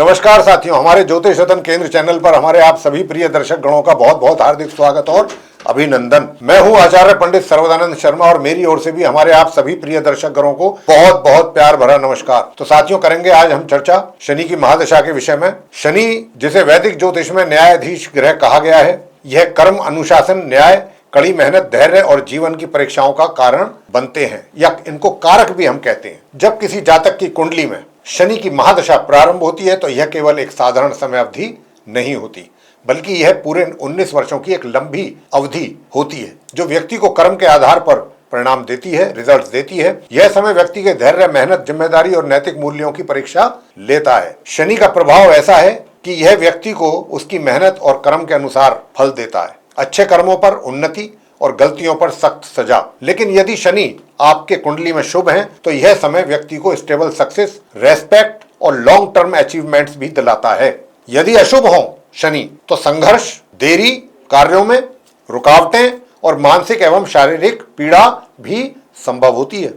नमस्कार साथियों, हमारे ज्योतिष सदन केंद्र चैनल पर हमारे आप सभी प्रिय दर्शक गणों का बहुत बहुत हार्दिक स्वागत और अभिनंदन। मैं हूं आचार्य पंडित सर्वदानंद शर्मा और मेरी ओर से भी हमारे आप सभी प्रिय दर्शक गणों को बहुत बहुत प्यार भरा नमस्कार। तो साथियों, करेंगे आज हम चर्चा शनि की महादशा के विषय में। शनि, जिसे वैदिक ज्योतिष में न्यायाधीश ग्रह कहा गया है, यह कर्म, अनुशासन, न्याय, कड़ी मेहनत, धैर्य और जीवन की परीक्षाओं का कारण बनते हैं, या इनको कारक भी हम कहते हैं। जब किसी जातक की कुंडली में शनि की महादशा प्रारंभ होती है तो यह केवल एक साधारण समय अवधि नहीं होती, बल्कि यह पूरे 19 वर्षों की एक लंबी अवधि होती है, जो व्यक्ति को कर्म के आधार पर परिणाम देती है, रिजल्ट्स देती है। यह समय व्यक्ति के धैर्य, मेहनत, जिम्मेदारी और नैतिक मूल्यों की परीक्षा लेता है। शनि का प्रभाव ऐसा है कि यह व्यक्ति को उसकी मेहनत और कर्म के अनुसार फल देता है। अच्छे कर्मों पर उन्नति और गलतियों पर सख्त सजा। लेकिन यदि शनि आपके कुंडली में शुभ है तो यह समय व्यक्ति को स्टेबल सक्सेस, रेस्पेक्ट और लॉन्ग टर्म अचीवमेंट्स भी दिलाता है। यदि अशुभ हो शनि तो संघर्ष, देरी, कार्यों में रुकावटें और मानसिक एवं शारीरिक पीड़ा भी संभव होती है।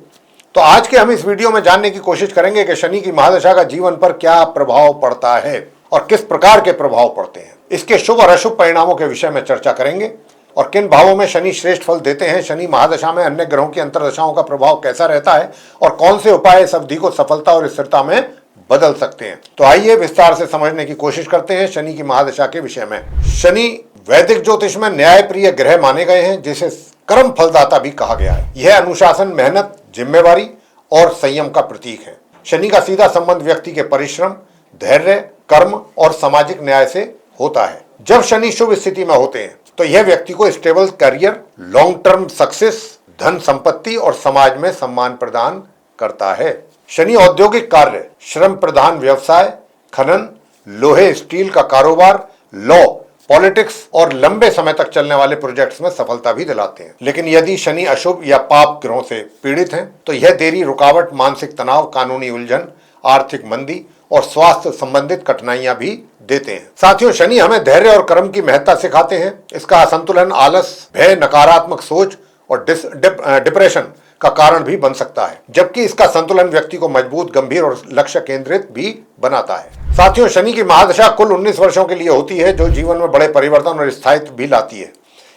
तो आज के हम इस वीडियो में जानने की कोशिश करेंगे कि शनि की महादशा का जीवन पर क्या प्रभाव पड़ता है और किस प्रकार के प्रभाव पड़ते हैं। इसके शुभ और अशुभ परिणामों के विषय में चर्चा करेंगे और किन भावों में शनि श्रेष्ठ फल देते हैं, शनि महादशा में अन्य ग्रहों की अंतर्दशाओं का प्रभाव कैसा रहता है और कौन से उपाय इस अवधि को सफलता और स्थिरता में बदल सकते हैं। तो आइए विस्तार से समझने की कोशिश करते हैं शनि की महादशा के विषय में। शनि वैदिक ज्योतिष में न्यायप्रिय ग्रह माने गए हैं, जिसे कर्म फलदाता भी कहा गया है। यह अनुशासन, मेहनत, जिम्मेवारी और संयम का प्रतीक है। शनि का सीधा संबंध व्यक्ति के परिश्रम, धैर्य, कर्म और सामाजिक न्याय से होता है। जब शनि शुभ स्थिति में होते हैं तो यह व्यक्ति को stable career, long term success, धन संपत्ति और समाज में सम्मान प्रदान करता है। शनि औद्योगिक कार्य, श्रम प्रधान व्यवसाय, खनन, लोहे स्टील का कारोबार, लॉ, पॉलिटिक्स और लंबे समय तक चलने वाले प्रोजेक्ट्स में सफलता भी दिलाते हैं। लेकिन यदि शनि अशुभ या पाप ग्रहों से पीड़ित हैं तो यह देरी, रुकावट, मानसिक तनाव, कानूनी उलझन, आर्थिक मंदी और स्वास्थ्य संबंधित कठिनाइयां भी देते हैं। साथियों, शनि हमें धैर्य और कर्म की महत्ता सिखाते हैं। इसका असंतुलन आलस, भय, नकारात्मक सोच और डिप्रेशन का कारण भी बन सकता है, जबकि इसका संतुलन व्यक्ति को मजबूत, गंभीर और लक्ष्य केंद्रित भी बनाता है। साथियों, शनि की महादशा कुल 19 वर्षों के लिए होती है, जो जीवन में बड़े परिवर्तन और स्थायित्व भी लाती है।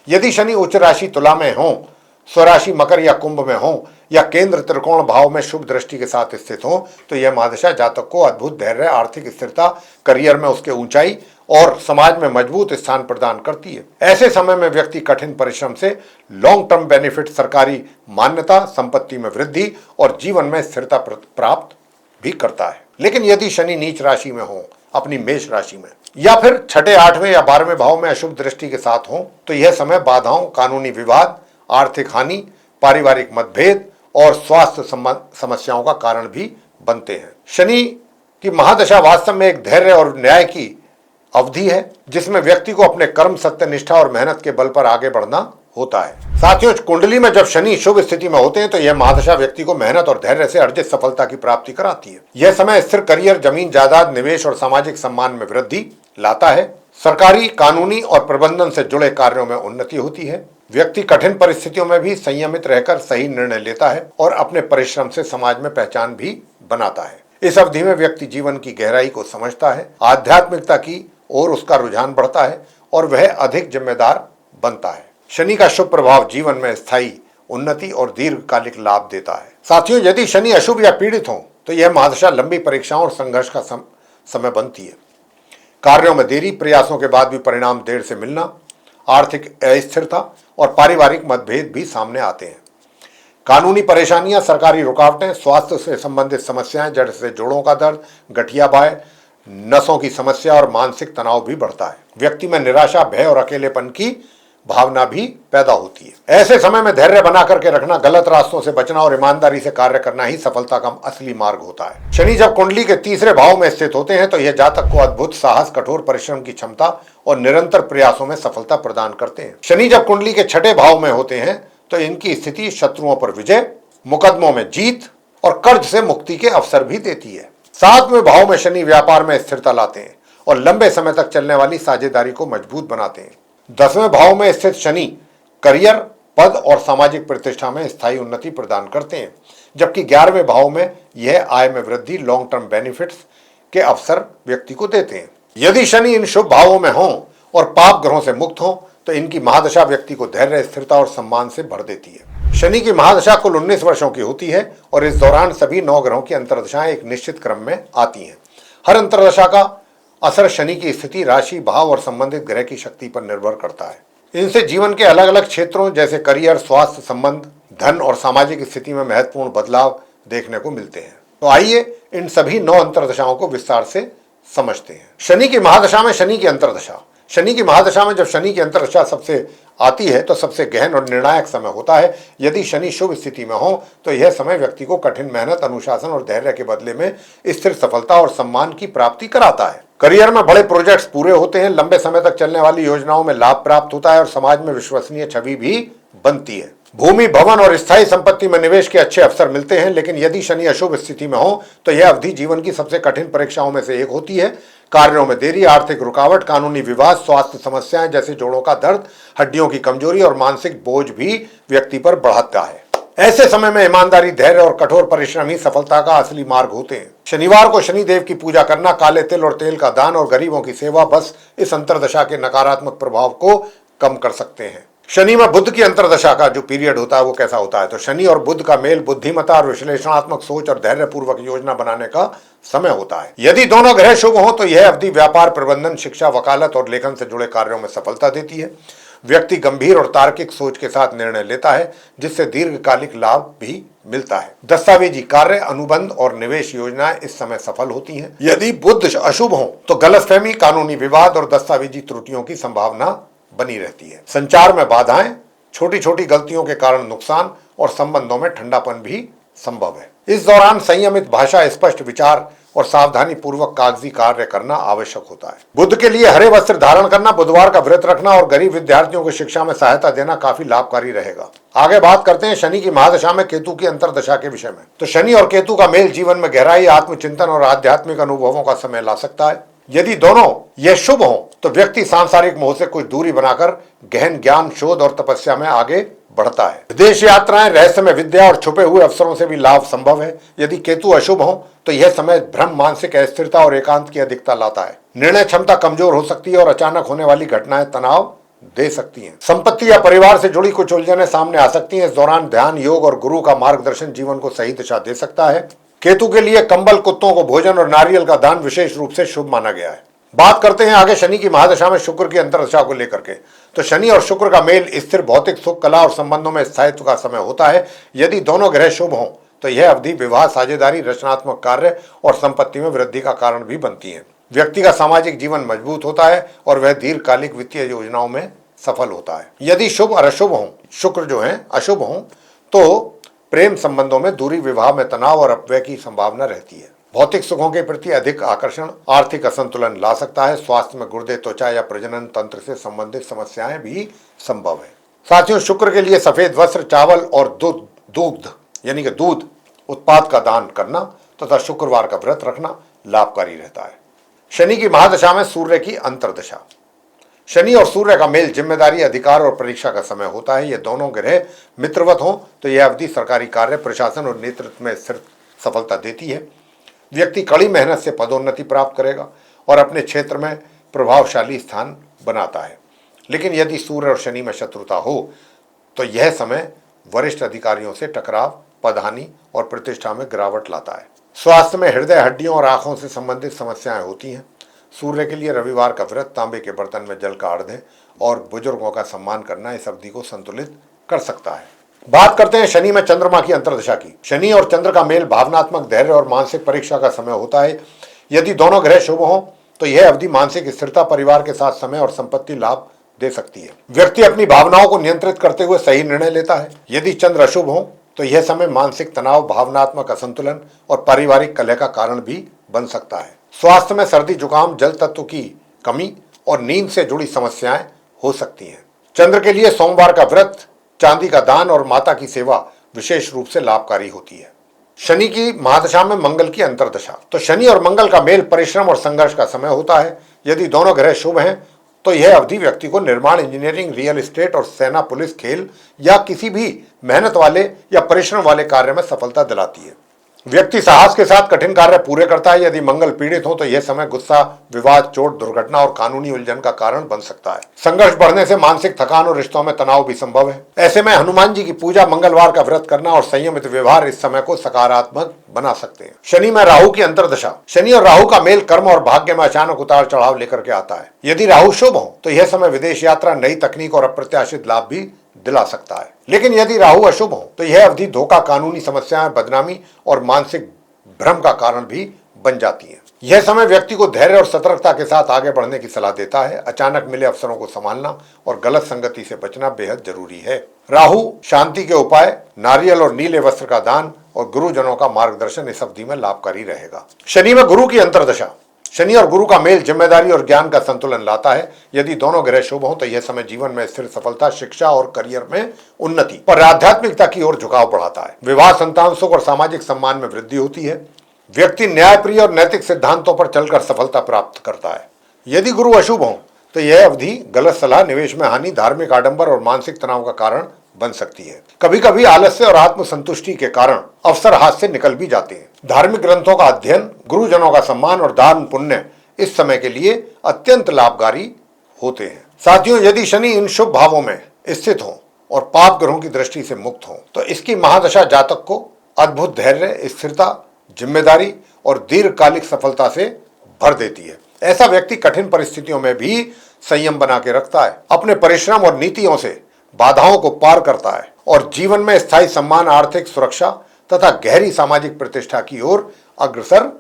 यदि शनि उच्च राशि तुला में हो, स्वराशि मकर या कुंभ में हो या केंद्र त्रिकोण भाव में शुभ दृष्टि के साथ स्थित हो तो यह महादशा जातक को अद्भुत धैर्य, आर्थिक स्थिरता, करियर में उसके ऊंचाई और समाज में मजबूत स्थान प्रदान करती है। ऐसे समय में व्यक्ति कठिन परिश्रम से लॉन्ग टर्म बेनिफिट, सरकारी मान्यता, संपत्ति में वृद्धि और जीवन में स्थिरता प्राप्त भी करता है। लेकिन यदि शनि नीच राशि में हो, अपनी मेष राशि में, या फिर छठे, 8वें या 12वें भाव में अशुभ दृष्टि के साथ हो तो यह समय बाधाओं, कानूनी विवाद, आर्थिक हानि, पारिवारिक मतभेद और स्वास्थ्य समस्याओं का कारण भी बनते हैं। शनि की महादशा वास्तव में एक धैर्य और न्याय की अवधि है, जिसमें व्यक्ति को अपने कर्म, सत्य, निष्ठा और मेहनत के बल पर आगे बढ़ना होता है। साथियों, कुंडली में जब शनि शुभ स्थिति में होते हैं तो यह महादशा व्यक्ति को मेहनत और धैर्य से अर्जित सफलता की प्राप्ति कराती है। यह समय स्थिर करियर, जमीन जायदाद, निवेश और सामाजिक सम्मान में वृद्धि लाता है। सरकारी, कानूनी और प्रबंधन से जुड़े कार्यों में उन्नति होती है। व्यक्ति कठिन परिस्थितियों में भी संयमित रहकर सही निर्णय लेता है और अपने परिश्रम से समाज में पहचान भी बनाता है। इस अवधि में व्यक्ति जीवन की गहराई को समझता है, आध्यात्मिकता की ओर उसका रुझान बढ़ता है और वह अधिक जिम्मेदार बनता है। शनि का शुभ प्रभाव जीवन में स्थायी उन्नति और दीर्घकालिक लाभ देता है। साथियों, यदि शनि अशुभ या पीड़ित हो तो यह महादशा लंबी परीक्षाओं और संघर्ष का समय बनती है। कार्यों में देरी, प्रयासों के बाद भी परिणाम देर से मिलना, आर्थिक अस्थिरता और पारिवारिक मतभेद भी सामने आते हैं। कानूनी परेशानियां, सरकारी रुकावटें, स्वास्थ्य से संबंधित समस्याएं, जड़ से जोड़ों का दर्द, गठिया बाय, नसों की समस्या और मानसिक तनाव भी बढ़ता है। व्यक्ति में निराशा, भय और अकेलेपन की भावना भी पैदा होती है। ऐसे समय में धैर्य बना करके रखना, गलत रास्तों से बचना और ईमानदारी से कार्य करना ही सफलता का असली मार्ग होता है। शनि जब कुंडली के तीसरे भाव में स्थित होते हैं तो यह जातक को अद्भुत साहस, कठोर परिश्रम की क्षमता और निरंतर प्रयासों में सफलता प्रदान करते हैं। शनि जब कुंडली के छठे भाव में होते हैं तो इनकी स्थिति शत्रुओं पर विजय, मुकदमों में जीत और कर्ज से मुक्ति के अवसर भी देती है। 7वें भाव में शनि व्यापार में स्थिरता लाते हैं और लंबे समय तक चलने वाली साझेदारी को मजबूत बनाते हैं। 10वें भाव में स्थित शनि करियर, पद और सामाजिक प्रतिष्ठा में स्थायी उन्नति प्रदान करते हैं, जबकि 11वें भाव में यह आय में वृद्धि, लॉन्ग टर्म बेनिफिट्स, के अवसर व्यक्ति को देते हैं। यदि शनि इन शुभ भावों में हो और पाप ग्रहों से मुक्त हो तो इनकी महादशा व्यक्ति को धैर्य, स्थिरता और सम्मान से भर देती है। शनि की महादशा कुल 19 वर्षों की होती है और इस दौरान सभी 9 ग्रहों की अंतर्दशाएं एक निश्चित क्रम में आती हैं। हर अंतर्दशा का असर शनि की स्थिति, राशि, भाव और संबंधित ग्रह की शक्ति पर निर्भर करता है। इनसे जीवन के अलग अलग क्षेत्रों जैसे करियर, स्वास्थ्य, संबंध, धन और सामाजिक स्थिति में महत्वपूर्ण बदलाव देखने को मिलते हैं। तो आइए इन सभी 9 अंतर्दशाओं को विस्तार से समझते हैं। शनि की महादशा में शनि की अंतर्दशा। शनि की महादशा में जब शनि की अंतर्दशा सबसे आती है तो सबसे गहन और निर्णायक समय होता है। यदि शनि शुभ स्थिति में हो तो यह समय व्यक्ति को कठिन मेहनत, अनुशासन और धैर्य के बदले में स्थिर सफलता और सम्मान की प्राप्ति कराता है। करियर में बड़े प्रोजेक्ट्स पूरे होते हैं, लंबे समय तक चलने वाली योजनाओं में लाभ प्राप्त होता है और समाज में विश्वसनीय छवि भी बनती है। भूमि, भवन और स्थायी संपत्ति में निवेश के अच्छे अवसर मिलते हैं। लेकिन यदि शनि अशुभ स्थिति में हो तो यह अवधि जीवन की सबसे कठिन परीक्षाओं में से एक होती है। कार्यों में देरी, आर्थिक रुकावट, कानूनी विवाद, स्वास्थ्य समस्याएं जैसे जोड़ों का दर्द, हड्डियों की कमजोरी और मानसिक बोझ भी व्यक्ति पर बढ़ता है। ऐसे समय में ईमानदारी, धैर्य और कठोर परिश्रम ही सफलता का असली मार्ग होते हैं। शनिवार को शनिदेव की पूजा करना, काले तिल और तेल का दान और गरीबों की सेवा बस इस अंतर्दशा के नकारात्मक प्रभाव को कम कर सकते हैं। शनि में बुध की अंतर्दशा का जो पीरियड होता है वो कैसा होता है? तो शनि और बुध का मेल बुद्धिमत्ता और विश्लेषणात्मक सोच और धैर्यपूर्वक योजना बनाने का समय होता है। यदि दोनों ग्रह शुभ हों तो यह अवधि व्यापार, प्रबंधन, शिक्षा, वकालत और लेखन से जुड़े कार्यों में सफलता देती है। व्यक्ति गंभीर और तार्किक सोच के साथ निर्णय लेता है जिससे दीर्घकालिक लाभ भी मिलता है। दस्तावेजी कार्य, अनुबंध और निवेश योजनाएं इस समय सफल होती हैं। यदि बुध अशुभ हो तो गलतफहमी, कानूनी विवाद और दस्तावेजी त्रुटियों की संभावना बनी रहती है। संचार में बाधाएं, छोटी छोटी गलतियों के कारण नुकसान और संबंधों में ठंडापन भी संभव है। इस दौरान संयमित भाषा, स्पष्ट विचार और सावधानी पूर्वक कागजी कार्य करना आवश्यक होता है। बुध के लिए हरे वस्त्र धारण करना, बुधवार का व्रत रखना और गरीब विद्यार्थियों को शिक्षा में सहायता देना काफी लाभकारी रहेगा। आगे बात करते हैं शनि की महादशा में केतु की अंतर्दशा के विषय में। तो शनि और केतु का मेल जीवन में गहराई, आत्मचिंतन और आध्यात्मिक अनुभवों का समय ला सकता है। यदि दोनों ये शुभ हों तो व्यक्ति सांसारिक मोह से कुछ दूरी बनाकर गहन ज्ञान, शोध और तपस्या में आगे बढ़ता है। विदेश यात्राएं, रहस्यमय विद्या और छुपे हुए अवसरों से भी लाभ संभव है। यदि केतु अशुभ हो तो यह समय भ्रम, मानसिक अस्थिरता और एकांत की अधिकता लाता है। निर्णय क्षमता कमजोर हो सकती है और अचानक होने वाली घटनाएं तनाव दे सकती हैं। संपत्ति या परिवार से जुड़ी कुछ उलझनें सामने आ सकती हैं। इस दौरान ध्यान, योग और गुरु का मार्गदर्शन जीवन को सही दिशा दे सकता है। केतु के लिए कंबल, कुत्तों को भोजन और नारियल का दान विशेष रूप से शुभ माना गया है। बात करते हैं आगे शनि की महादशा में शुक्र की अंतर्दशा को लेकर के। तो शनि और शुक्र का मेल स्थिर भौतिक सुख, कला और संबंधों में स्थायित्व का समय होता है। यदि दोनों ग्रह शुभ हों तो यह अवधि विवाह, साझेदारी, रचनात्मक कार्य और संपत्ति में वृद्धि का कारण भी बनती है। व्यक्ति का सामाजिक जीवन मजबूत होता है और वह दीर्घकालिक वित्तीय योजनाओं में सफल होता है। यदि शुभ और अशुभ हों, शुक्र जो है अशुभ हों तो प्रेम संबंधों में दूरी, विवाह में तनाव और अपव्यय की संभावना रहती है। भौतिक सुखों के प्रति अधिक आकर्षण आर्थिक असंतुलन ला सकता है। स्वास्थ्य में गुर्दे, त्वचा या प्रजनन तंत्र से संबंधित समस्याएं भी संभव है। साथियों, शुक्र के लिए सफेद वस्त्र, चावल और दूध यानी कि दूध उत्पाद का दान करना तथा शुक्रवार का व्रत रखना लाभकारी रहता है। शनि की महादशा में सूर्य की अंतर्दशा। शनि और सूर्य का मेल जिम्मेदारी, अधिकार और परीक्षा का समय होता है। ये दोनों ग्रह मित्रवत हों तो यह अवधि सरकारी कार्य, प्रशासन और नेतृत्व में स्थिर सफलता देती है। व्यक्ति कड़ी मेहनत से पदोन्नति प्राप्त करेगा और अपने क्षेत्र में प्रभावशाली स्थान बनाता है। लेकिन यदि सूर्य और शनि में शत्रुता हो तो यह समय वरिष्ठ अधिकारियों से टकराव, पदहानि और प्रतिष्ठा में गिरावट लाता है। स्वास्थ्य में हृदय, हड्डियों और आंखों से संबंधित समस्याएं होती हैं। सूर्य के लिए रविवार का व्रत, तांबे के बर्तन में जल का अर्घ्य और बुजुर्गों का सम्मान करना इस अवधि को संतुलित कर सकता है। बात करते हैं शनि में चंद्रमा की अंतर्दशा की। शनि और चंद्र का मेल भावनात्मक, धैर्य और मानसिक परीक्षा का समय होता है। यदि दोनों ग्रह शुभ हों तो यह अवधि मानसिक स्थिरता, परिवार के साथ समय और संपत्ति लाभ दे सकती है। व्यक्ति अपनी भावनाओं को नियंत्रित करते हुए सही निर्णय लेता है। यदि चंद्र अशुभ हो तो यह समय मानसिक तनाव, भावनात्मक असंतुलन और पारिवारिक कलह का कारण भी बन सकता है। स्वास्थ्य में सर्दी, जुकाम, जल तत्व की कमी और नींद से जुड़ी समस्याएं हो सकती हैं। चंद्र के लिए सोमवार का व्रत, चांदी का दान और माता की सेवा विशेष रूप से लाभकारी होती है। शनि की महादशा में मंगल की अंतर्दशा। तो शनि और मंगल का मेल परिश्रम और संघर्ष का समय होता है। यदि दोनों ग्रह शुभ हैं तो यह अवधि व्यक्ति को निर्माण, इंजीनियरिंग, रियल एस्टेट और सेना, पुलिस, खेल या किसी भी मेहनत वाले या परिश्रम वाले कार्य में सफलता दिलाती है। व्यक्ति साहस के साथ कठिन कार्य पूरे करता है। यदि मंगल पीड़ित हो तो यह समय गुस्सा, विवाद, चोट, दुर्घटना और कानूनी उलझन का कारण बन सकता है। संघर्ष बढ़ने से मानसिक थकान और रिश्तों में तनाव भी संभव है। ऐसे में हनुमान जी की पूजा, मंगलवार का व्रत करना और संयमित व्यवहार इस समय को सकारात्मक बना सकते हैं। शनि में राहु की अंतर्दशा। शनि और राहु का मेल कर्म और भाग्य में अचानक उतार चढ़ाव लेकर के आता है। यदि राहु शुभ हो तो यह समय विदेश यात्रा, नई तकनीक और अप्रत्याशित लाभ भी दिला सकता है। लेकिन यदि राहु अशुभ हो तो यह अवधि धोखा, कानूनी समस्याएं, बदनामी और मानसिक भ्रम का कारण भी बन जाती है। यह समय व्यक्ति को धैर्य और सतर्कता के साथ आगे बढ़ने की सलाह देता है। अचानक मिले अवसरों को संभालना और गलत संगति से बचना बेहद जरूरी है। राहु शांति के उपाय, नारियल और नीले वस्त्र का दान और गुरुजनों का मार्गदर्शन इस अवधि में लाभकारी रहेगा। शनि में गुरु की अंतर्दशा। शनि और गुरु का मेल जिम्मेदारी और ज्ञान का संतुलन लाता है। यदि दोनों ग्रह शुभ हों तो यह समय जीवन में स्थिर सफलता, शिक्षा और करियर में उन्नति और आध्यात्मिकता की ओर झुकाव बढ़ाता है। विवाह, संतान सुख और सामाजिक सम्मान में वृद्धि होती है। व्यक्ति न्यायप्रिय और नैतिक सिद्धांतों पर चलकर सफलता प्राप्त करता है। यदि गुरु अशुभ हो तो यह अवधि गलत सलाह, निवेश में हानि, धार्मिक आडंबर और मानसिक तनाव का कारण बन सकती है। कभी कभी आलस्य और आत्मसंतुष्टि के कारण अवसर हाथ से निकल भी जाते हैं। धार्मिक ग्रंथों का अध्ययन, गुरुजनों का सम्मान और दान पुण्य इस समय के लिए अत्यंत लाभकारी होते हैं। साथियों, यदि शनि इन शुभ भावों में स्थित हो और पाप ग्रहों की दृष्टि से मुक्त हो तो इसकी महादशा जातक को अद्भुत धैर्य, स्थिरता, जिम्मेदारी और दीर्घकालिक सफलता से भर देती है। ऐसा व्यक्ति कठिन परिस्थितियों में भी संयम बना के रखता है, अपने परिश्रम और नीतियों से बाधाओं को पार करता है और जीवन में स्थायी सम्मान, आर्थिक सुरक्षा तथा गहरी सामाजिक प्रतिष्ठा की ओर अग्रसर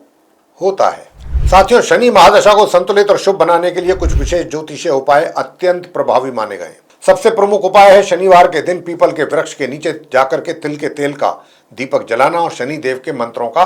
होता है। साथियों, शनि महादशा को संतुलित और शुभ बनाने के लिए कुछ विशेष ज्योतिषीय उपाय अत्यंत प्रभावी माने गए। सबसे प्रमुख उपाय है शनिवार के दिन पीपल के वृक्ष के नीचे जाकर के तिल के तेल का दीपक जलाना और शनि देव के मंत्रों का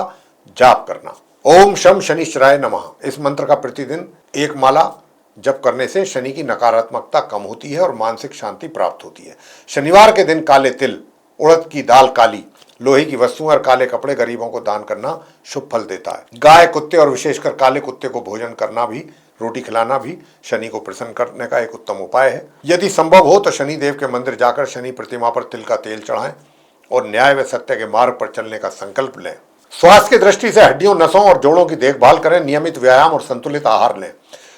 जाप करना। ओम शम शनिश्चराय नमः, इस मंत्र का प्रतिदिन एक माला जप करने से शनि की नकारात्मकता कम होती है और मानसिक शांति प्राप्त होती है। शनिवार के दिन काले तिल, उड़द की दाल काली, लोहे की वस्तुएं और काले कपड़े गरीबों को दान करना शुभ फल देता है। गाय, कुत्ते और विशेषकर काले कुत्ते को भोजन करना भी, रोटी खिलाना भी शनि को प्रसन्न करने का एक उत्तम उपाय है। यदि संभव हो तो शनि देव के मंदिर जाकर शनि प्रतिमा पर तिल का तेल चढ़ाएं और न्याय व सत्य के मार्ग पर चलने का संकल्प लें। स्वास्थ्य की दृष्टि से हड्डियों, नसों और जोड़ों की देखभाल करें। नियमित व्यायाम और संतुलित आहार लें।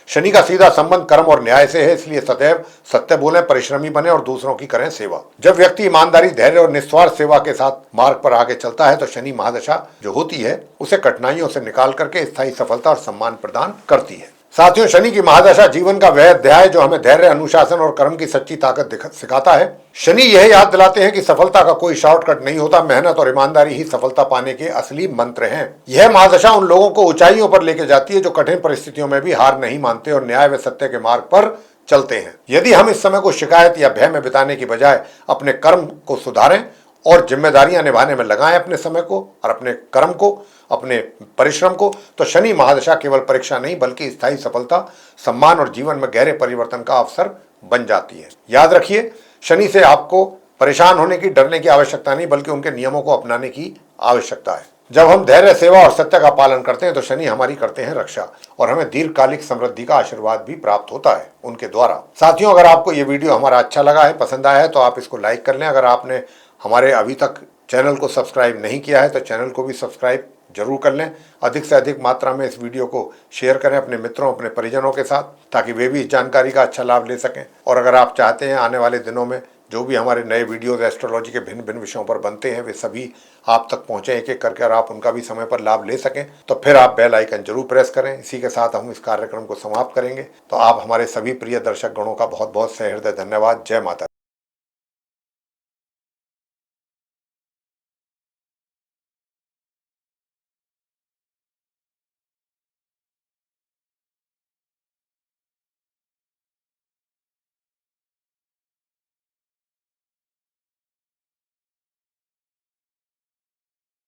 शनि का सीधा संबंध कर्म और न्याय से है, इसलिए सदैव सत्य बोलें, परिश्रमी बने और दूसरों की करें सेवा। जब व्यक्ति ईमानदारी, धैर्य और निस्वार्थ सेवा के साथ मार्ग पर आगे चलता है तो शनि महादशा जो होती है उसे कठिनाइयों से निकाल करके स्थायी सफलता और सम्मान प्रदान करती है। साथियों, शनि की महादशा जीवन का वह अध्याय जो हमें धैर्य, अनुशासन और कर्म की सच्ची ताकत सिखाता है। शनि यह याद दिलाते हैं कि सफलता का कोई शॉर्टकट नहीं होता, मेहनत और ईमानदारी ही सफलता पाने के असली मंत्र हैं। यह महादशा उन लोगों को ऊंचाइयों पर लेकर जाती है जो कठिन परिस्थितियों में भी हार नहीं मानते और न्याय व सत्य के मार्ग पर चलते हैं। यदि हम इस समय को शिकायत या भय में बिताने की बजाय अपने कर्म को सुधारें और जिम्मेदारियां निभाने में लगाएं अपने समय को और अपने कर्म को, अपने परिश्रम को, तो शनि महादशा केवल परीक्षा नहीं बल्कि स्थायी सफलता, सम्मान और जीवन में गहरे परिवर्तन का अवसर बन जाती है। याद रखिए, शनि से आपको परेशान होने की, डरने की आवश्यकता नहीं बल्कि उनके नियमों को अपनाने की आवश्यकता है। जब हम धैर्य, सेवा और सत्य का पालन करते हैं तो शनि हमारी करते हैं रक्षा और हमें दीर्घकालिक समृद्धि का आशीर्वाद भी प्राप्त होता है उनके द्वारा। साथियों, अगर आपको ये वीडियो हमारा अच्छा लगा है, पसंद आया है तो आप इसको लाइक कर लें। अगर आपने हमारे अभी तक चैनल को सब्सक्राइब नहीं किया है तो चैनल को भी सब्सक्राइब जरूर कर लें। अधिक से अधिक मात्रा में इस वीडियो को शेयर करें अपने मित्रों, अपने परिजनों के साथ, ताकि वे भी इस जानकारी का अच्छा लाभ ले सकें। और अगर आप चाहते हैं आने वाले दिनों में जो भी हमारे नए वीडियोस एस्ट्रोलॉजी के भिन्न भिन्न विषयों पर बनते हैं वे सभी आप तक पहुंचे एक एक करके और आप उनका भी समय पर लाभ ले सकें, तो फिर आप बेल आइकन जरूर प्रेस करें। इसी के साथ हम इस कार्यक्रम को समाप्त करेंगे। तो आप हमारे सभी प्रिय दर्शक गणों का बहुत बहुत सहृदय धन्यवाद। जय माता।